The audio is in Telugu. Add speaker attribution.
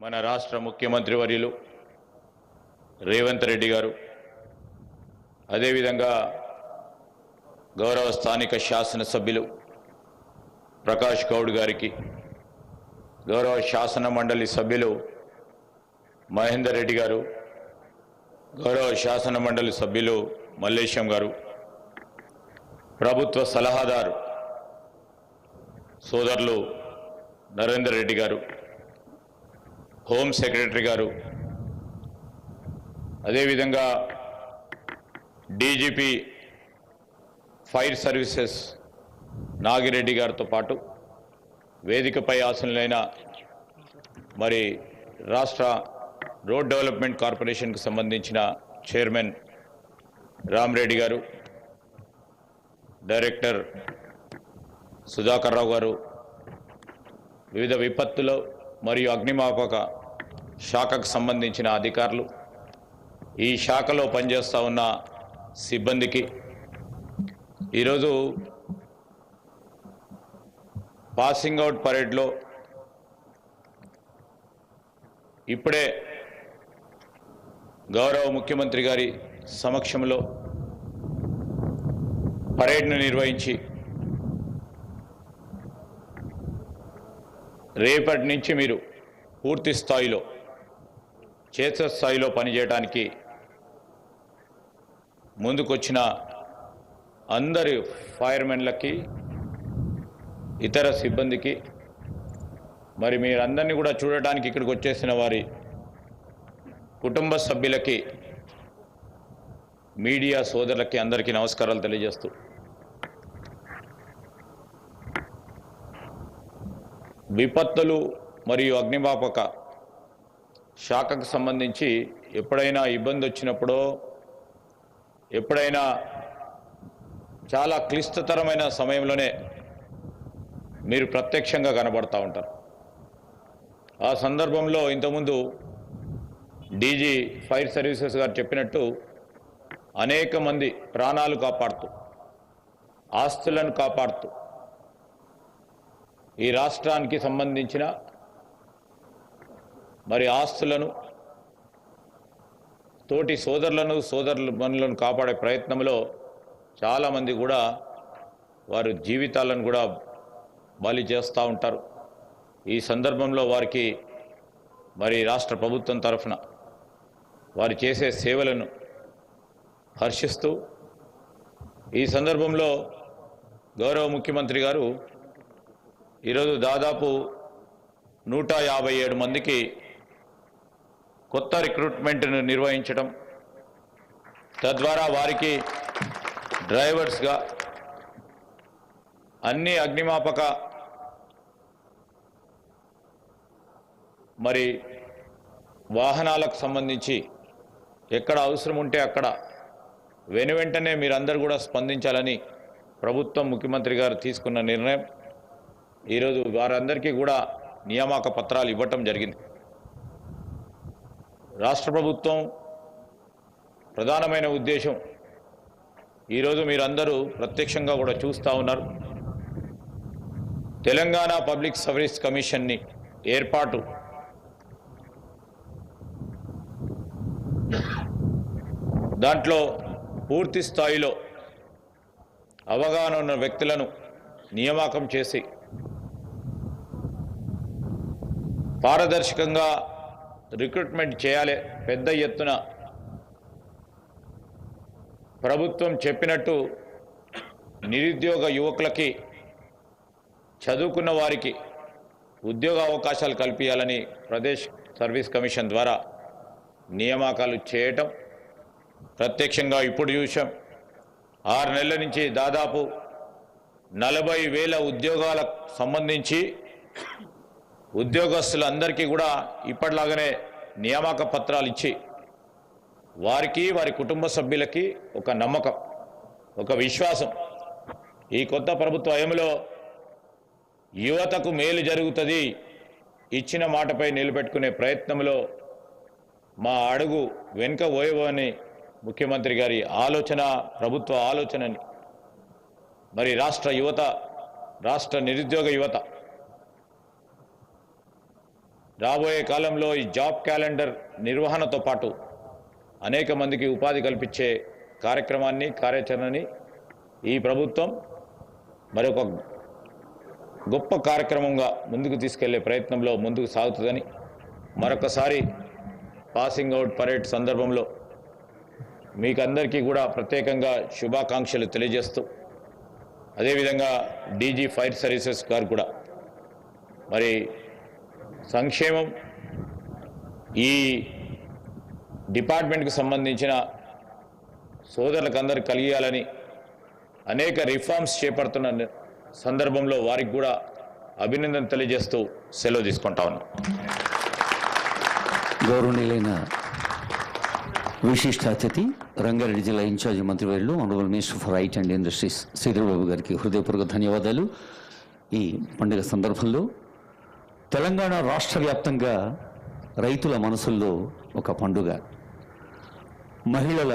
Speaker 1: మన రాష్ట్ర ముఖ్యమంత్రి వర్యులు రేవంత్ రెడ్డి గారు అదేవిధంగా గౌరవ స్థానిక శాసనసభ్యులు ప్రకాష్ గౌడ్ గారికి గౌరవ శాసన మండలి సభ్యులు మహేందర్ రెడ్డి గారు గౌరవ శాసన మండలి సభ్యులు మల్లేశం గారు ప్రభుత్వ సలహాదారు సోదరులు నరేందర్ రెడ్డి గారు హోమ్ సెక్రటరీ గారు అదేవిధంగా డీజీపీ ఫైర్ సర్వీసెస్ నాగిరెడ్డి గారితో పాటు వేదికపై ఆసనులైన మరి రాష్ట్ర రోడ్ డెవలప్మెంట్ కార్పొరేషన్కి సంబంధించిన చైర్మన్ రామరెడ్డి గారు డైరెక్టర్ సుధాకర్ రావు గారు వివిధ విపత్తులు మరియు అగ్నిమాపక శాఖకు సంబంధించిన అధికారులు ఈ శాఖలో పనిచేస్తూ ఉన్న సిబ్బందికి ఈరోజు పాసింగ్ అవుట్ పరేడ్లో ఇప్పుడే గౌరవ ముఖ్యమంత్రి గారి సమక్షంలో పరేడ్ను నిర్వహించి రేపటి నుంచి మీరు పూర్తి స్థాయిలో క్షేత్రస్థాయిలో పనిచేయడానికి ముందుకొచ్చిన అందరి ఫైర్మెన్లకి ఇతర సిబ్బందికి మరి మీరందరినీ కూడా చూడటానికి ఇక్కడికి వచ్చేసిన వారి కుటుంబ సభ్యులకి మీడియా సోదరులకి అందరికీ నమస్కారాలు తెలియజేస్తూ విపత్తులు మరియు అగ్నిమాపక శాఖకు సంబంధించి ఎప్పుడైనా ఇబ్బంది వచ్చినప్పుడో ఎప్పుడైనా చాలా క్లిష్టతరమైన సమయంలోనే మీరు ప్రత్యక్షంగా కనబడుతూ ఉంటారు. ఆ సందర్భంలో ఇంతకుముందు డీజీ ఫైర్ సర్వీసెస్ గారు చెప్పినట్టు అనేక మంది ప్రాణాలు కాపాడుతూ ఆస్తులను కాపాడుతూ ఈ రాష్ట్రానికి సంబంధించిన మరి ఆస్తులను తోటి సోదరులను కాపాడే ప్రయత్నంలో చాలామంది కూడా వారి జీవితాలను కూడా బలి చేస్తూ ఉంటారు. ఈ సందర్భంలో వారికి మరి రాష్ట్ర ప్రభుత్వం తరఫున వారు చేసే సేవలను హర్షిస్తూ ఈ సందర్భంలో గౌరవ ముఖ్యమంత్రి గారు ఈరోజు దాదాపు 157 మందికి కొత్త రిక్రూట్మెంట్ను నిర్వహించడం, తద్వారా వారికి డ్రైవర్స్గా అన్ని అగ్నిమాపక మరి వాహనాలకు సంబంధించి ఎక్కడ అవసరం ఉంటే అక్కడ వెనువెంటనే మీరందరూ కూడా స్పందించాలని ప్రభుత్వం ముఖ్యమంత్రి గారు తీసుకున్న నిర్ణయం. ఈరోజు వారందరికీ కూడా నియామక పత్రాలు ఇవ్వటం జరిగింది. రాష్ట్ర ప్రభుత్వం ప్రధానమైన ఉద్దేశం ఈరోజు మీరందరూ ప్రత్యక్షంగా కూడా చూస్తూ ఉన్నారు. తెలంగాణ పబ్లిక్ సర్వీస్ కమిషన్ని ఏర్పాటు దాంట్లో పూర్తి స్థాయిలో అవగాహన ఉన్న వ్యక్తులను నియామకం చేసి పారదర్శకంగా రిక్రూట్మెంట్ చేయాలి. పెద్ద ఎత్తున ప్రభుత్వం చెప్పినట్టు నిరుద్యోగ యువకులకి చదువుకున్న వారికి ఉద్యోగ అవకాశాలు కల్పించాలని ప్రదేశ్ సర్వీస్ కమిషన్ ద్వారా నియామకాలు చేయటం ప్రత్యక్షంగా ఇప్పుడు చూసాం. 6 నెలల నుంచి దాదాపు 40,000 ఉద్యోగాలకు సంబంధించి ఉద్యోగస్తులందరికీ కూడా ఇప్పటిలాగానే నియామక పత్రాలు ఇచ్చి వారికి వారి కుటుంబ సభ్యులకి ఒక నమ్మకం, ఒక విశ్వాసం, ఈ కొత్త ప్రభుత్వ హయాంలో యువతకు మేలు జరుగుతుంది, ఇచ్చిన మాటపై నిలబెట్టుకునే ప్రయత్నంలో మా అడుగు వెనుక పోయేవని ముఖ్యమంత్రి గారి ఆలోచన, ప్రభుత్వ ఆలోచనని మరి రాష్ట్ర నిరుద్యోగ యువత రాబోయే కాలంలో ఈ జాబ్ క్యాలెండర్ నిర్వహణతో పాటు అనేక మందికి ఉపాధి కల్పించే కార్యక్రమాన్ని కార్యాచరణని ఈ ప్రభుత్వం మరొక గొప్ప కార్యక్రమంగా ముందుకు తీసుకెళ్లే ప్రయత్నంలో ముందుకు సాగుతుందని మరొకసారి పాసింగ్ అవుట్ పరేడ్ సందర్భంలో మీకందరికీ కూడా ప్రత్యేకంగా శుభాకాంక్షలు తెలియజేస్తూ అదేవిధంగా డీజీ ఫైర్ సర్వీసెస్ గారు కూడా మరి సంక్షేమం ఈ డిపార్ట్మెంట్కి సంబంధించిన సోదరులకు అందరికి కలిగాలని అనేక రిఫార్మ్స్ చేపడుతున్న సందర్భంలో వారికి కూడా అభినందన తెలియజేస్తూ సెలవు తీసుకుంటా ఉన్నాం.
Speaker 2: గౌరవనీయులైన విశిష్ట అతిథి రంగారెడ్డి జిల్లా ఇన్ఛార్జి మంత్రివర్యులు honourable minister for IT and industries Sridhar Babu గారికి హృదయపూర్వక ధన్యవాదాలు. ఈ పండుగ సందర్భంలో తెలంగాణ రాష్ట్ర వ్యాప్తంగా రైతుల మనసుల్లో ఒక పండుగ, మహిళల